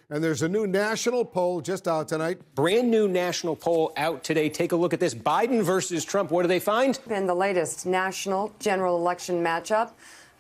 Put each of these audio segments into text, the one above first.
And there's a new national poll just out tonight. Brand new national poll out today. Take a look at this. Biden versus Trump. What do they find? In the latest national general election matchup,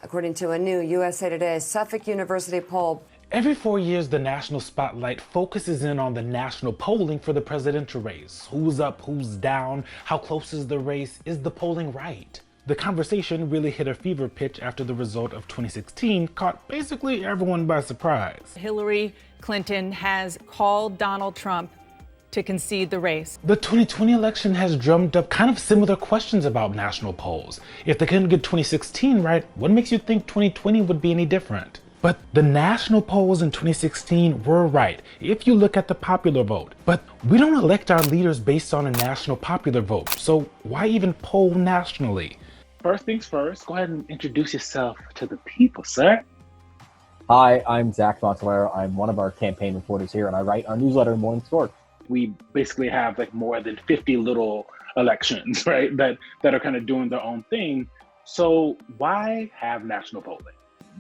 according to a new USA Today Suffolk University poll. Every 4 years, the national spotlight focuses in on the national polling for the presidential race. Who's up, who's down, how close is the race, is the polling right? The conversation really hit a fever pitch after the result of 2016 caught basically everyone by surprise. Hillary Clinton has called Donald Trump to concede the race. The 2020 election has drummed up kind of similar questions about national polls. If they couldn't get 2016 right, what makes you think 2020 would be any different? But the national polls in 2016 were right, if you look at the popular vote. But we don't elect our leaders based on a national popular vote, so why even poll nationally? First things first, go ahead and introduce yourself to the people, sir. Hi, I'm Zach Montalero. I'm one of our campaign reporters here, and I write our newsletter, Morning Stork. We basically have like more than 50 little elections, right, that are kind of doing their own thing. So why have national polling?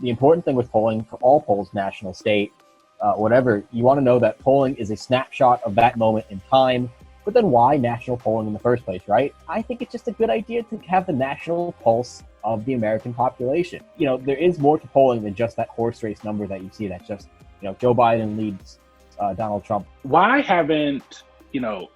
The important thing with polling, for all polls, national, state, whatever, you want to know that polling is a snapshot of that moment in time. But then why national polling in the first place, right? I think it's just a good idea to have the national pulse of the American population. You know, there is more to polling than just that horse race number that you see. That's just, you know, Joe Biden leads Donald Trump. Why haven't,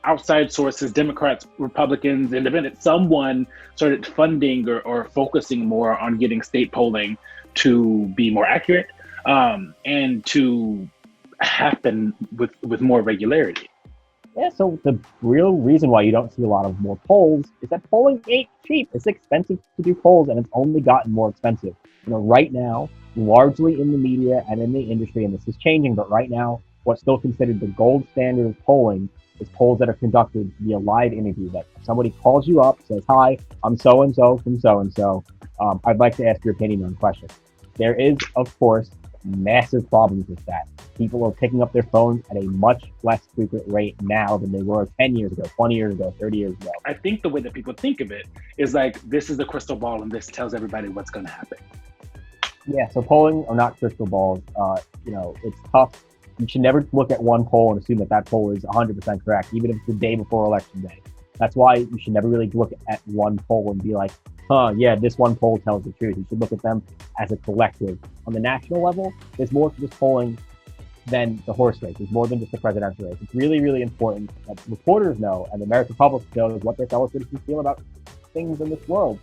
outside sources, Democrats, Republicans, independents, someone started funding or focusing more on getting state polling to be more accurate and to happen with more regularity? Yeah, so the real reason why you don't see a lot of more polls is that polling ain't cheap. It's expensive to do polls, and it's only gotten more expensive. You know, right now, largely in the media and in the industry, and this is changing, but right now, what's still considered the gold standard of polling is polls that are conducted via live interview. That somebody calls you up, says, "Hi, I'm so-and-so from so-and-so. I'd like to ask your opinion on a question." There is, of course, massive problems with that. People are picking up their phones at a much less frequent rate now than they were 10 years ago, 20 years ago, 30 years ago. I think the way that people think of it is like, this is the crystal ball and this tells everybody what's going to happen. Yeah, so polling are not crystal balls. It's tough. You should never look at one poll and assume that poll is 100% correct, even if it's the day before election day. That's why you should never really look at one poll and be like, this one poll tells the truth. You should look at them as a collective. On the national level, there's more to this polling than the horse race. There's more than just the presidential race. It's really, really important that reporters know and the American public knows what their fellow citizens feel about things in this world.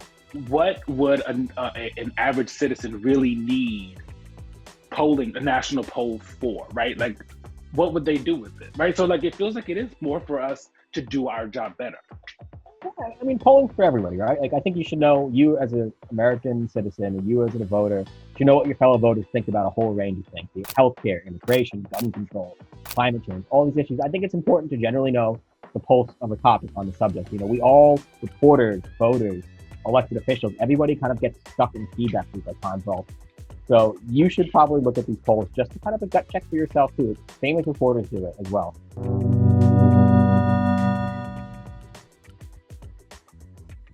What would an average citizen really need a national poll for, right? Like, what would they do with it, right? So like, it feels like it is more for us to do our job better. Yeah, I mean, polling for everybody, right? Like, I think you should know, you as an American citizen and you as a voter, should know what your fellow voters think about a whole range of things, be it healthcare, immigration, gun control, climate change, all these issues. I think it's important to generally know the pulse of a topic on the subject. You know, we all, reporters, voters, elected officials, everybody kind of gets stuck in feedback loops at times all. So you should probably look at these polls just to kind of a gut check for yourself too. Same as reporters do it as well.